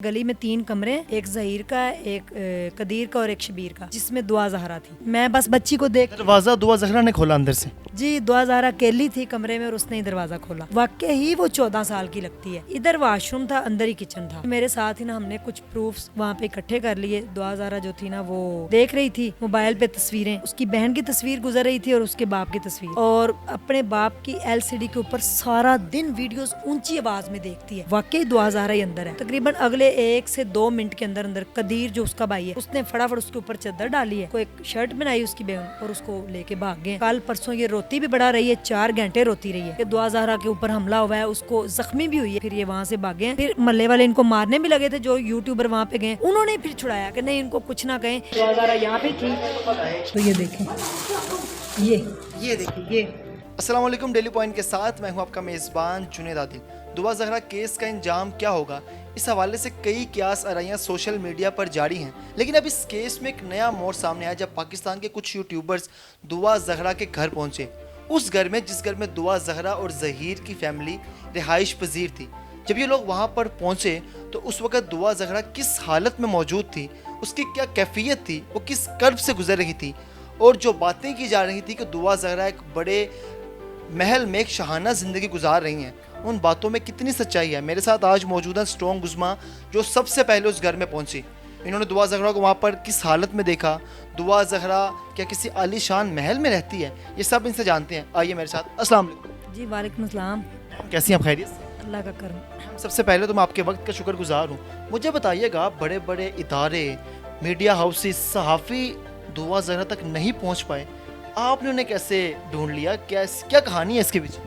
गली में 3 कमरे, एक ज़हीर का, एक कदीर का और एक शबीर का, जिसमें दुआ ज़हरा थी। मैं बस बच्ची को देख दरवाजा दुआ ज़हरा ने खोला अंदर से। जी, दुआ ज़हरा अकेली थी कमरे में और उसने ही दरवाजा खोला। वाकई ही वो 14 साल की लगती है। इधर वॉशरूम था, अंदर ही किचन था। मेरे साथ ही ना हमने कुछ प्रूफ्स वहाँ पे इकट्ठे कर लिए। दुआ ज़हरा जो थी ना वो देख रही थी मोबाइल पे तस्वीरें, उसकी बहन की तस्वीर गुजर रही थी और उसके बाप की तस्वीर, और अपने बाप की LCD के ऊपर सारा दिन वीडियोस ऊंची आवाज में देखती है। वाकई दुआ ज़हरा ही अंदर है। तकरीबन अगले 1 से 2 मिनट के अंदर अंदर कदीर जो उसका भाई है उसने फटाफट उसके ऊपर चादर डाली है, कोई एक शर्ट बनाई उसकी बहन और उसको लेके भाग गए। कल परसों ये रोती भी बड़ा रही है, 4 घंटे रोती रही है कि दुआ ज़हरा के ऊपर हमला हुआ है, उसको जख्मी भी हुई है। फिर ये वहाँ से भागे हैं। फिर मल्ले वाले इनको मारने भी लगे थे, जो यूट्यूबर वहाँ पे गए उन्होंने फिर छुड़ाया कि नहीं इनको कुछ ना कहें। दुआ ज़हरा यहाँ पे थी तो ये देखें, ये देखिए ये। अस्सलाम वालेकुम, डेली पॉइंट के साथ मैं हूं आपका मेज़बान जुनेद आदिल। दुआ ज़हरा केस का अंजाम क्या होगा, इस हवाले से कई कियास आराइयाँ सोशल मीडिया पर जारी हैं। लेकिन अब इस केस में एक नया मोड़ सामने आया जब पाकिस्तान के कुछ यूट्यूबर्स दुआ ज़हरा के घर पहुंचे। उस घर में जिस घर में दुआ ज़हरा और ज़हीर की फैमिली रिहाइश पजीर थी। जब ये लोग वहाँ पर पहुँचे तो उस वक़्त दुआ ज़हरा किस हालत में मौजूद थी, उसकी क्या कैफियत थी, वो किस कर्ब से गुजर रही थी, और जो बातें की जा रही थी कि दुआ ज़हरा एक बड़े महल में एक शहाना ज़िंदगी गुजार रही हैं, उन बातों में कितनी सच्चाई है। मेरे साथ आज मौजूद है स्ट्रॉन्ग गुज़मा, जो सबसे पहले उस घर में पहुंची। इन्होंने दुआ ज़हरा को वहाँ पर किस हालत में देखा, दुआ ज़हरा क्या किसी आलीशान महल में रहती है, ये सब इनसे जानते हैं। आइए मेरे साथ। अस्सलाम वालेकुम। जी वालेकुम अस्सलाम। कैसी हैं आप, खैरियत से? अल्लाह का करम। सबसे पहले तो मैं आपके वक्त का शुक्रगुजार हूँ। मुझे बताइएगा, बड़े बड़े इदारे, मीडिया हाउसेस, सहाफ़ी दुआ ज़हरा तक नहीं पहुँच पाए, आपने उन्हें कैसे ढूंढ लिया? क्या कहानी है इसके पीछे?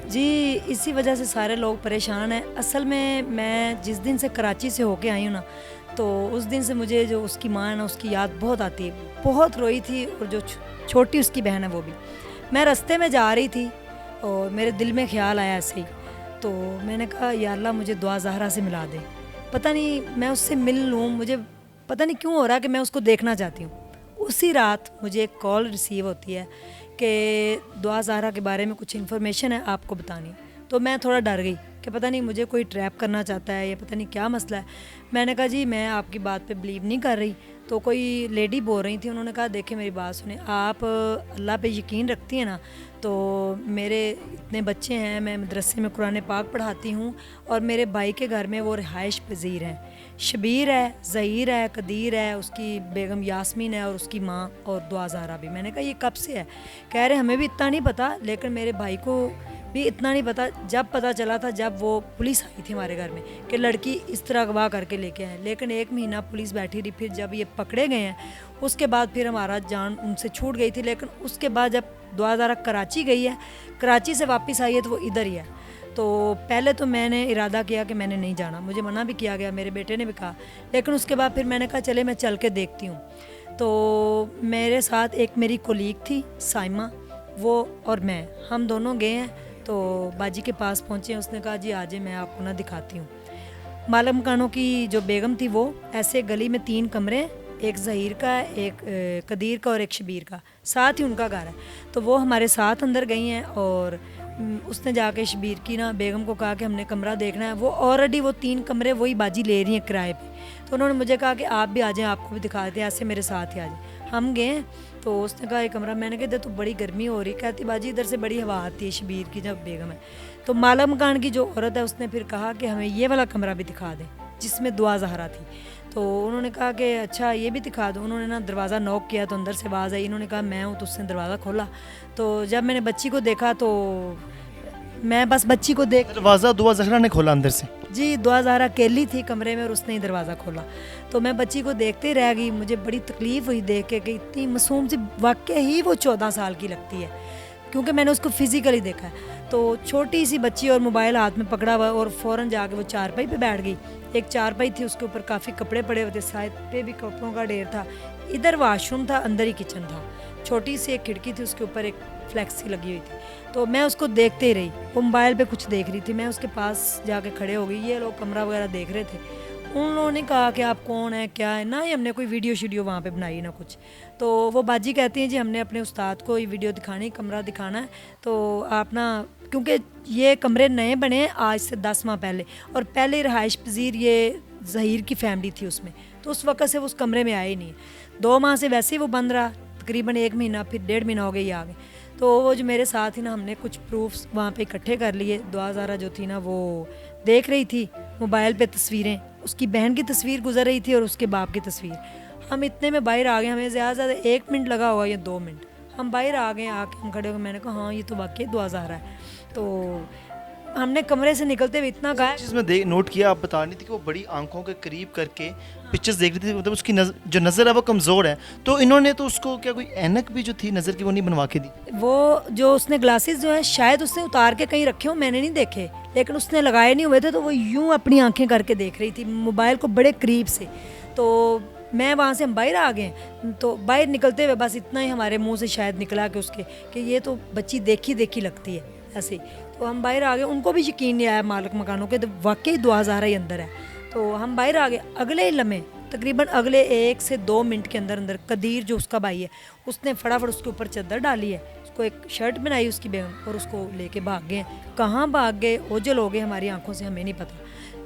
जी, इसी वजह से सारे लोग परेशान हैं। असल में मैं जिस दिन से कराची से होके आई हूँ ना, तो उस दिन से मुझे जो उसकी माँ है ना उसकी याद बहुत आती है। बहुत रोई थी, और जो छोटी उसकी बहन है वो भी। मैं रास्ते में जा रही थी और मेरे दिल में ख्याल आया ऐसे ही, तो मैंने कहा या अल्लाह मुझे दुआ ज़हरा से मिला दे। पता नहीं मैं उससे मिल लूँ, मुझे पता नहीं क्यों हो रहा है कि मैं उसको देखना चाहती हूँ। उसी रात मुझे एक कॉल रिसीव होती है कि दुआ ज़हरा के बारे में कुछ इन्फॉर्मेशन है आपको बतानी। तो मैं थोड़ा डर गई कि पता नहीं मुझे कोई ट्रैप करना चाहता है या पता नहीं क्या मसला है। मैंने कहा जी मैं आपकी बात पे बिलीव नहीं कर रही। तो कोई लेडी बोल रही थी, उन्होंने कहा देखें मेरी बात सुने, आप अल्लाह पे यकीन रखती हैं ना, तो मेरे इतने बच्चे हैं, मैं मदरसे में कुरान पाक पढ़ाती हूँ और मेरे भाई के घर में वो रिहाइश पजीर हैं। शबीर है, ज़हीर है, कदीर है, उसकी बेगम यास्मीन है और उसकी माँ, और दुआ ज़हरा भी। मैंने कहा ये कब से है? कह रहे हमें भी इतना नहीं पता, लेकिन मेरे भाई को भी इतना नहीं पता। जब पता चला था जब वो पुलिस आई थी हमारे घर में कि लड़की इस तरह अगवा करके लेके आए, लेकिन 1 महीना पुलिस बैठी रही। फिर जब ये पकड़े गए हैं उसके बाद फिर हमारा जान उनसे छूट गई थी। लेकिन उसके बाद जब दुआ ज़हरा कराची गई है, कराची से वापस आई है, तो वो इधर ही है। तो पहले तो मैंने इरादा किया कि मैंने नहीं जाना, मुझे मना भी किया गया, मेरे बेटे ने भी कहा। लेकिन उसके बाद फिर मैंने कहा चले मैं चल के देखती हूँ। तो मेरे साथ एक मेरी कोलीग थी साइमा, वो और मैं, हम दोनों गए हैं। तो बाजी के पास पहुँचे, उसने कहा जी आजे मैं आपको ना दिखाती हूँ। मालम मकानों की जो बेगम थी वो ऐसे गली में 3 कमरे, एक ज़हीर का, एक कदीर का और एक शबीर का, साथ ही उनका घर है। तो वो हमारे साथ अंदर गई हैं और उसने जाके शबीर की ना बेगम को कहा कि हमने कमरा देखना है। वो ऑलरेडी वो 3 कमरे वही बाजी ले रही हैं किराए पे। तो उन्होंने मुझे कहा कि आप भी आ जाएं, आपको भी दिखा दें, ऐसे मेरे साथ ही आ जाए। हम गए तो उसने कहा ये कमरा, मैंने कहा इधर तो बड़ी गर्मी हो रही। कहती बाजी इधर से बड़ी हवा आती है, शबीर की जब बेगम है। तो माला मकान की जो औरत है उसने फिर कहा कि हमें ये वाला कमरा भी दिखा दें जिसमें दुआ ज़हरा थी। तो उन्होंने कहा कि अच्छा ये भी दिखा दो। उन्होंने ना दरवाज़ा नॉक किया तो अंदर से आवाज़ आई, इन्होंने कहा मैं हूँ, तो उसने दरवाज़ा खोला। तो जब मैंने बच्ची को देखा तो मैं बस बच्ची को देख दरवाजा दुआ ज़हरा ने खोला अंदर से। जी, दुआ ज़हरा अकेली थी कमरे में और उसने ही दरवाज़ा खोला। तो मैं बच्ची को देखते ही रह गई। मुझे बड़ी तकलीफ़ हुई देख के कि इतनी मासूम सी, वाकई ही वो 14 साल की लगती है, क्योंकि मैंने उसको फिज़िकली देखा है। तो छोटी सी बच्ची और मोबाइल हाथ में पकड़ा हुआ, और फ़ौरन जाके वो चारपाई पे बैठ गई। एक चारपाई थी, उसके ऊपर काफ़ी कपड़े पड़े हुए थे, साइड पे भी कपड़ों का ढेर था। इधर वॉशरूम था, अंदर ही किचन था। छोटी सी एक खिड़की थी, उसके ऊपर एक फ्लैक्सी लगी हुई थी। तो मैं उसको देखते ही रही। वो मोबाइल पे कुछ देख रही थी, मैं उसके पास जाके खड़े हो गई। ये लोग कमरा वगैरह देख रहे थे। उन लोगों ने कहा कि आप कौन है, क्या है, ना ही हमने कोई वीडियो शीडियो वहाँ पे बनाई ना कुछ। तो वो बाजी कहती हैं जी हमने अपने उस्ताद को ये वीडियो दिखानी, कमरा दिखाना है, तो आप ना, क्योंकि ये कमरे नए बने हैं आज से 10 माह पहले, और पहले रहाइश पजीर ये ज़हीर की फैमिली थी उसमें, तो उस वक्त से वो उस कमरे में आए ही नहीं। 2 माह से वैसे ही वो बंद रहा, तकरीबन 1 महीना, फिर 1.5 महीना हो गया ये आ गए। तो वो जो मेरे साथ ही ना, हमने कुछ प्रूफ्स वहाँ पे इकट्ठे कर लिए। दुआ ज़ारा जो थी ना, वो देख रही थी मोबाइल पे तस्वीरें, उसकी बहन की तस्वीर गुजर रही थी और उसके बाप की तस्वीर। हम इतने में बाहर आ गए, हमें ज़्यादा से ज़्यादा 1 मिनट लगा होगा या 2 मिनट, हम बाहर आ गए। आके हम खड़े हो गए, मैंने कहा हाँ ये तो वाकई दुआ ज़ारा है। तो हमने कमरे से निकलते हुए इतना गाया। चीज़ मैं नोट किया, आप बता रही थी कि वो बड़ी आंखों के करीब करके पिक्चर्स देख रही थी, मतलब उसकी जो नज़र है वो कमज़ोर है, तो इन्होंने तो उसको क्या कोई ऐनक भी जो थी नज़र की वो नहीं बनवा के दी? वो जो उसने ग्लासेस जो है शायद उसने उतार के कहीं रखे हो, मैंने नहीं देखे, लेकिन उसने लगाए नहीं हुए थे, तो वो यूं अपनी आंखें करके देख रही थी मोबाइल को बड़े करीब से। तो मैं वहाँ से हम बाहर आ गए, तो बाहर निकलते हुए बस इतना ही हमारे मुंह से शायद निकला कि उसके कि ये तो बच्ची देखी देखी लगती है ऐसे। तो हम बाहर आ गए, उनको भी यकीन नहीं आया मालिक मकानों के, तो वाकई दुआ ज़ारा ही अंदर है। तो हम बाहर आ गए, अगले ही लम्हे तकरीबन अगले 1 से 2 मिनट के अंदर अंदर कदीर जो उसका भाई है, उसने फटाफट उसके ऊपर चादर डाली है, उसको एक शर्ट बनाई उसकी बेगम, और उसको लेके भाग गए। कहाँ भाग गए, ओझल हो गए हमारी आंखों से, हमें नहीं पता।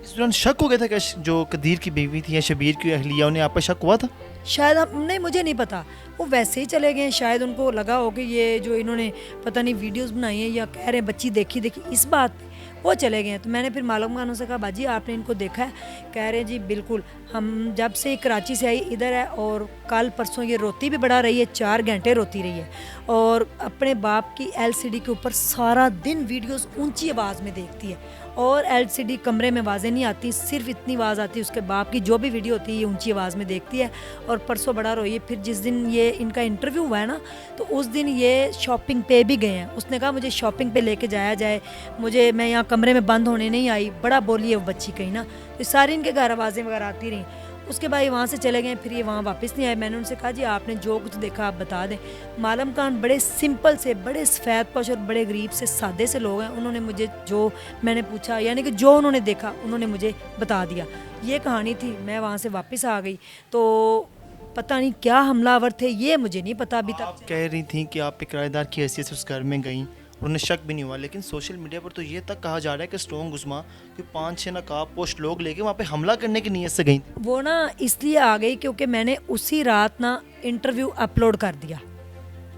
इस दौरान शक हो गया था कि जो कदीर की बीवी थी या शबीर की अहलिया, उन्हें आप पर शक हुआ था? शायद हम नहीं, मुझे नहीं पता, वो वैसे ही चले गए। शायद उनको लगा हो कि ये जो इन्होंने पता नहीं वीडियोस बनाई हैं या कह रहे हैं बच्ची देखी देखी, इस बात पे वो चले गए हैं। तो मैंने फिर मालूम खानों से कहा बाजी आपने इनको देखा है? कह रहे हैं जी बिल्कुल, हम जब से कराची से आई इधर है, और कल परसों ये रोती भी बड़ा रही है, 4 घंटे रोती रही है, और अपने बाप की LCD के ऊपर सारा दिन वीडियोस ऊंची आवाज़ में देखती है, और LCD कमरे में आवाज़ें नहीं आती, सिर्फ इतनी आवाज़ आती है उसके बाप की, जो भी वीडियो होती है ये ऊंची आवाज़ में देखती है। और परसों बड़ा रोई है। फिर जिस दिन ये इनका इंटरव्यू हुआ है ना, तो उस दिन ये शॉपिंग पे भी गए हैं। उसने कहा मुझे शॉपिंग पे लेके जाया जाए, मैं यहाँ कमरे में बंद होने नहीं आई, बड़ा बोली है वो बच्ची कहीं ना। तो सारी इनके घर आवाज़ें वगैरह आती रहीं। उसके बाद वहाँ से चले गए, फिर ये वहाँ वापस नहीं आए। मैंने उनसे कहा जी आपने जो कुछ देखा आप बता दें। मालम खान बड़े सिंपल से, बड़े सफ़ेद पोश और बड़े गरीब से, सादे से लोग हैं। उन्होंने मुझे जो मैंने पूछा, यानी कि जो उन्होंने देखा उन्होंने मुझे बता दिया। ये कहानी थी। मैं वहाँ से वापस आ गई, तो पता नहीं क्या हमलावर थे, ये मुझे नहीं पता अभी तक। आप कह रही थी कि आप एक किराएदार की हैसियत से उस घर में गई, उन्हें शक भी नहीं हुआ, लेकिन सोशल मीडिया पर तो ये तक कहा जा रहा है कि स्ट्रॉन्ग उस्मा कि 5-6 नकाब पोस्ट लोग लेके वहाँ पे हमला करने की नीयत से गई। वो ना इसलिए आ गई क्योंकि मैंने उसी रात ना इंटरव्यू अपलोड कर दिया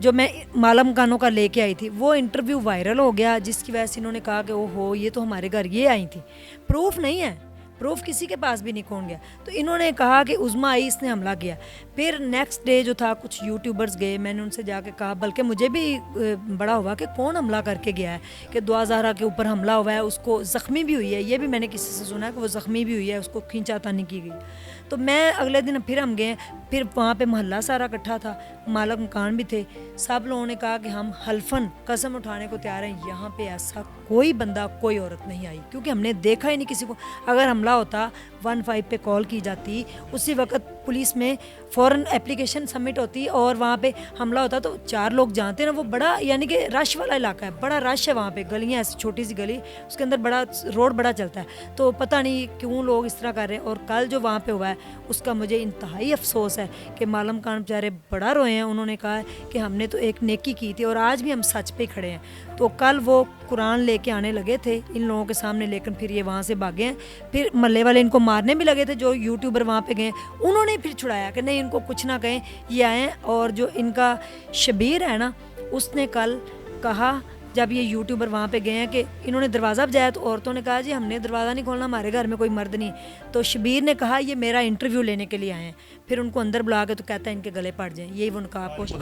जो मैं मालम खानों का लेके आई थी। वो इंटरव्यू वायरल हो गया, जिसकी वजह से इन्होंने कहा कि ओहो ये तो हमारे घर ये आई थी। प्रूफ नहीं है, प्रूफ किसी के पास भी नहीं खोन गया। तो इन्होंने कहा कि उज़मा आई, इसने हमला किया। फिर नेक्स्ट डे जो था कुछ यूट्यूबर्स गए, मैंने उनसे जाके कहा, बल्कि मुझे भी बड़ा हुआ कि कौन हमला करके गया है, कि दुआ ज़हरा के ऊपर हमला हुआ है, उसको ज़ख्मी भी हुई है। ये भी मैंने किसी से सुना है कि वो ज़ख्मी भी हुई है, उसको खींचातानी की गई। तो मैं अगले दिन फिर हम गए, फिर वहाँ पे मोहल्ला सारा इकट्ठा था, मालक मकान भी थे। सब लोगों ने कहा कि हम हल्फन कसम उठाने को तैयार हैं, यहाँ पे ऐसा कोई बंदा कोई औरत नहीं आई, क्योंकि हमने देखा ही नहीं किसी को। अगर हमला होता 15 पे कॉल की जाती, उसी वक्त पुलिस में फ़ौरन एप्लीकेशन सबमिट होती और वहाँ पे हमला होता। तो 4 लोग जानते हैं ना, वो बड़ा यानी कि रश वाला इलाका है, बड़ा रश है वहाँ पे, गलियाँ ऐसी छोटी सी गली, उसके अंदर बड़ा रोड बड़ा चलता है। तो पता नहीं क्यों लोग इस तरह कर रहे हैं। और कल जो वहाँ पे हुआ है उसका मुझे इंतहाई अफसोस है कि मालम खान बेचारे बड़ा रोए हैं। उन्होंने कहा कि हमने तो एक नेकी की थी और आज भी हम सच पे खड़े हैं। तो कल वो कुरान लेके आने लगे थे इन लोगों के सामने, लेकिन फिर ये वहाँ से भागे हैं। फिर मल्ले वाले इनको मारने भी लगे थे, जो यूट्यूबर वहाँ पे गए, उन्होंने फिर छुड़ाया कि नहीं इनको कुछ ना कहें, ये आए। और जो इनका शबीर है ना, उसने कल कहा जब ये यूट्यूबर वहाँ पे गए हैं कि इन्होंने दरवाज़ा बजाया, तो औरतों ने कहा जी हमने दरवाज़ा नहीं खोलना, हमारे घर में कोई मर्द नहीं। तो शबीर ने कहा ये मेरा इंटरव्यू लेने के लिए आए हैं। फिर उनको अंदर बुला के तो कहता है इनके गले पड़ जाएं। यही वो उनका पोस्ट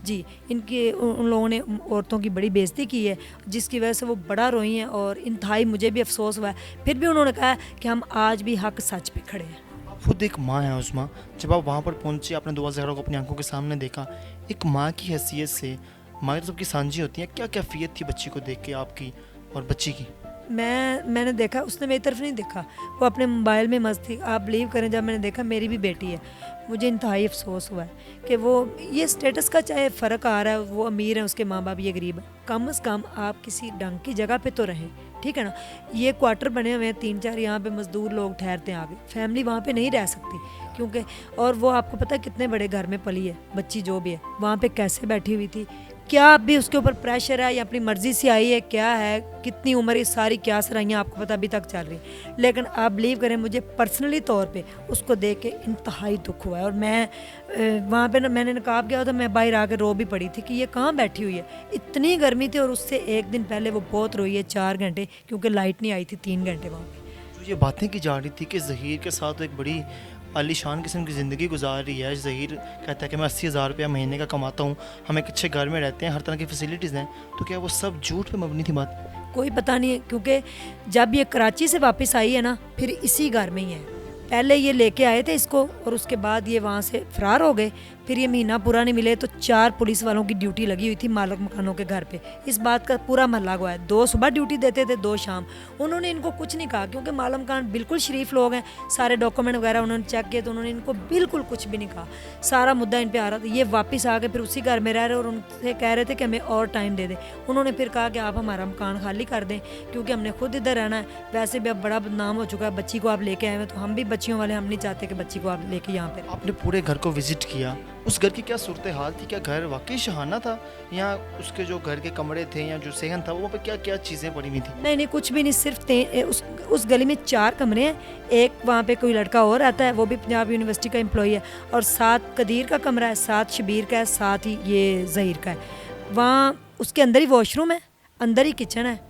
जी। इनके उन लोगों ने औरतों की बड़ी बेइज्जती की है, जिसकी वजह से वो बड़ा रोई हैं और इंतहाई मुझे भी अफसोस हुआ है। फिर भी उन्होंने कहा कि हम आज भी हक सच पे खड़े हैं। खुद एक माँ है उस्मा, जब आप वहाँ पर पहुँचे, आपने दुआ ज़हरा को अपनी आंखों के सामने देखा, एक माँ की हैसियत से, माँ तो सबकी सांझी होती है, क्या कैफियत थी बच्ची को देख के आपकी और बच्ची की? मैंने देखा, उसने मेरी तरफ नहीं देखा, वो अपने मोबाइल में मस्त थी। आप बिलीव करें, जब मैंने देखा, मेरी भी बेटी है, मुझे इंतहाई अफसोस हुआ है कि वो ये स्टेटस का चाहे फ़र्क आ रहा है, वो अमीर है, उसके माँ बाप ये गरीब है, कम से कम आप किसी ढंग की जगह पे तो रहें, ठीक है ना। ये क्वार्टर बने हुए हैं 3-4, यहाँ पे मज़दूर लोग ठहरते हैं, आगे फैमिली वहाँ पे नहीं रह सकती, क्योंकि और वो आपको पता है कितने बड़े घर में पली है बच्ची, जो भी है वहाँ पे कैसे बैठी हुई थी, क्या अभी उसके ऊपर प्रेशर है या अपनी मर्ज़ी से आई है, क्या है, कितनी उम्र, ये सारी क्या सराइयाँ आपको पता अभी तक चल रही। लेकिन आप बिलीव करें, मुझे पर्सनली तौर पे उसको देख के इंतहाई दुख हुआ है। और मैं वहाँ पे ना, मैंने नकाब किया था, मैं बाहर आके रो भी पड़ी थी कि ये कहाँ बैठी हुई है। इतनी गर्मी थी और उससे एक दिन पहले वो बहुत रोई है 4 घंटे, क्योंकि लाइट नहीं आई थी 3 घंटे वहाँ पे। जो ये बातें की जा रही थी कि ज़हीर के साथ तो एक बड़ी आलीशान किस्म की ज़िंदगी गुजार रही है। ज़हीर कहता है कि मैं 80,000 रुपया महीने का कमाता हूँ, हम एक अच्छे घर में रहते हैं, हर तरह की फैसिलिटीज़ हैं। तो क्या वो सब झूठ पे मबनी थी बात? कोई पता नहीं है, क्योंकि जब ये कराची से वापस आई है ना, फिर इसी घर में ही है। पहले ये लेके आए थे इसको और उसके बाद ये वहाँ से फरार हो गए। फिर ये महीना पूरा नहीं मिले तो 4 पुलिस वालों की ड्यूटी लगी हुई थी मालिक मकानों के घर पे। इस बात का पूरा महल्ला गवाह है। 2 सुबह ड्यूटी देते थे, 2 शाम। उन्होंने इनको कुछ नहीं कहा, क्योंकि मालिक मकान बिल्कुल शरीफ लोग हैं। सारे डॉक्यूमेंट वगैरह उन्होंने चेक किए तो उन्होंने इनको बिल्कुल कुछ भी नहीं कहा। सारा मुद्दा इन पे आ रहा था। ये वापस आ गए, फिर उसी घर में रह रहे और उनसे कह रहे थे कि हमें और टाइम दे दें। उन्होंने फिर कहा कि आप हमारा मकान खाली कर दें, क्योंकि हमने खुद इधर रहना है। वैसे भी अब बड़ा बदनाम हो चुका है, बच्ची को आप लेके आए हैं, तो हम भी बच्चियों वाले, हम नहीं चाहते कि बच्ची को आप लेके यहाँ पे। आपने पूरे घर को विजिट किया, उस घर की क्या सूरत हाल थी? क्या घर वाकई शहाना था, या उसके जो घर के कमरे थे या जो सहन था वहाँ पे क्या क्या चीज़ें पड़ी हुई थी? नहीं, कुछ भी नहीं। सिर्फ उस गली में 4 कमरे हैं। एक वहाँ पे कोई लड़का और रहता है, वो भी पंजाब यूनिवर्सिटी का एम्प्लॉई है। और 7 कदीर का कमरा है, 7 शबीर का है, 7 ही ये ज़हीर का है। वहाँ उसके अंदर ही वॉशरूम है, अंदर ही किचन है।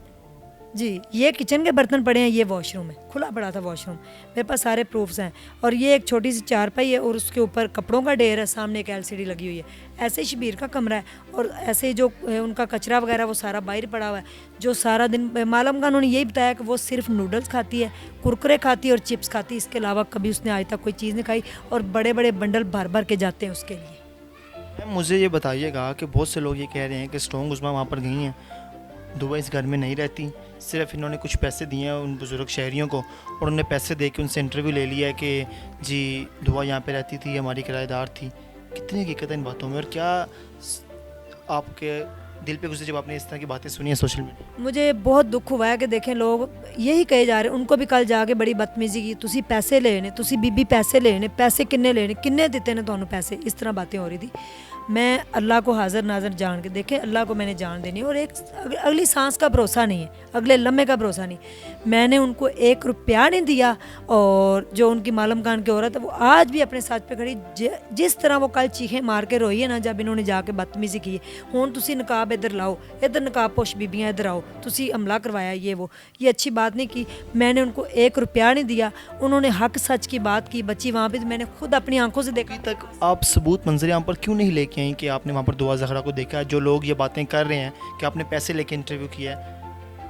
जी, ये किचन के बर्तन पड़े हैं, ये वॉशरूम है, खुला पड़ा था वॉशरूम। मेरे पास सारे प्रूफ्स हैं। और ये एक छोटी सी चारपाई है और उसके ऊपर कपड़ों का ढेर है, सामने एक एलसीडी लगी हुई है। ऐसे ही शबीर का कमरा है और ऐसे ही जो उनका कचरा वगैरह वो सारा बाहर पड़ा हुआ है। जो सारा दिन मालूम का उन्होंने यही बताया कि वो सिर्फ नूडल्स खाती है, कुरकुरे खाती है और चिप्स खाती है। इसके अलावा कभी उसने आज तक कोई चीज़ नहीं खाई। और बड़े बड़े बंडल भर भर के जाते हैं उसके लिए। मैम मुझे ये बताइएगा कि बहुत से लोग ये कह रहे हैं कि स्ट्रॉन्ग उज़मा वहाँ पर गई हैं, दुआ इस घर में नहीं रहती, सिर्फ इन्होंने कुछ पैसे दिए हैं उन बुज़ुर्ग शहरियों को और उन्हें पैसे दे के उनसे इंटरव्यू ले लिया है कि जी दुआ यहाँ पे रहती थी, हमारी किराएदार थी। कितनी हकीकत है इन बातों में, और क्या आपके दिल पे गुजरी जब आपने इस तरह की बातें सुनी है सोशल मीडिया? मुझे बहुत दुख हुआ है कि देखें लोग यही कहे जा रहे हैं। उनको भी कल जाके बड़ी बदतमीजी की, तुसी पैसे लेने, तुसी बीबी पैसे लेने, पैसे किन्ने लेने, किन्ने दिते ने तुहानू पैसे, इस तरह बातें हो रही थी। मैं अल्लाह को हाज़िर नाज़र जान के, देखें अल्लाह को मैंने जान देनी है और एक अगली सांस का भरोसा नहीं है, अगले लम्हे का भरोसा नहीं। मैंने उनको 1 रुपया नहीं दिया। और जो उनकी मालम खान की औरत है वो आज भी अपने साथ पे खड़ी। जिस तरह वो कल चीखें मार के रोई है ना जब इन्होंने जाके बदतमीजी की है, हुण तुसी नकाब इधर लाओ, इधर नकाब पोश बीबियाँ इधर आओ, तुसी हमला करवाया, ये अच्छी बात नहीं की। मैंने उनको 1 रुपया नहीं दिया। उन्होंने हक सच की बात की। बच्ची वहाँ पर मैंने खुद अपनी आंखों से देखा। अभी तक आप सबूत मंजर आम पर क्यों नहीं लेके आई कि आपने वहाँ पर दुआ ज़हरा को देखा है? जो लोग ये बातें कर रहे हैं कि आपने पैसे लेके इंटरव्यू किया है,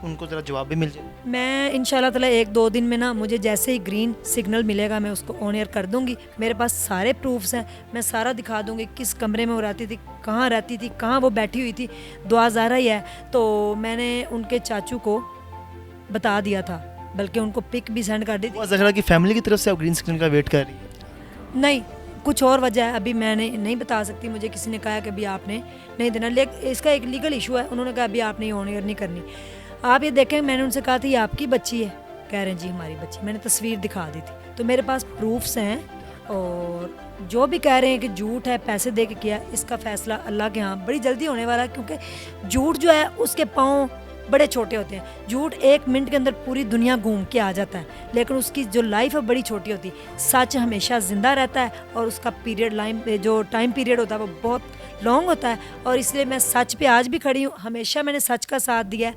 उनको ज़रा जवाब भी मिल जाए। मैं इंशाल्लाह ताला 1-2 दिन में ना, मुझे जैसे ही ग्रीन सिग्नल मिलेगा मैं उसको ऑन एयर कर दूंगी। मेरे पास सारे प्रूफ्स हैं, मैं सारा दिखा दूंगी किस कमरे में वो रहती थी, कहाँ रहती थी, कहाँ वो बैठी हुई थी। दुआ ज़हरा ही है। तो मैंने उनके चाचू को बता दिया था, बल्कि उनको पिक भी सेंड कर दी थी। दुआ ज़हरा की फैमिली की तरफ से आप ग्रीन सिग्नल का वेट कर रही है? नहीं, कुछ और वजह है, अभी मैंने नहीं बता सकती। मुझे किसी ने कहा कि अभी आपने नहीं देना, लेकिन इसका एक लीगल इशू है। उन्होंने कहा अभी आपने ऑन एयर नहीं करनी। आप ये देखें, मैंने उनसे कहा था ये आपकी बच्ची है, कह रहे हैं जी हमारी बच्ची। मैंने तस्वीर दिखा दी थी। तो मेरे पास प्रूफ्स हैं। और जो भी कह रहे हैं कि झूठ है, पैसे दे के किया, इसका फ़ैसला अल्लाह के यहाँ बड़ी जल्दी होने वाला है। क्योंकि झूठ जो है उसके पाँव बड़े छोटे होते हैं। झूठ 1 मिनट के अंदर पूरी दुनिया घूम के आ जाता है, लेकिन उसकी जो लाइफ है बड़ी छोटी होती है। सच हमेशा ज़िंदा रहता है और उसका जो टाइम पीरियड होता है वो बहुत लॉन्ग होता है। और इसलिए मैं सच पे आज भी खड़ी हूँ। हमेशा मैंने सच का साथ दिया है।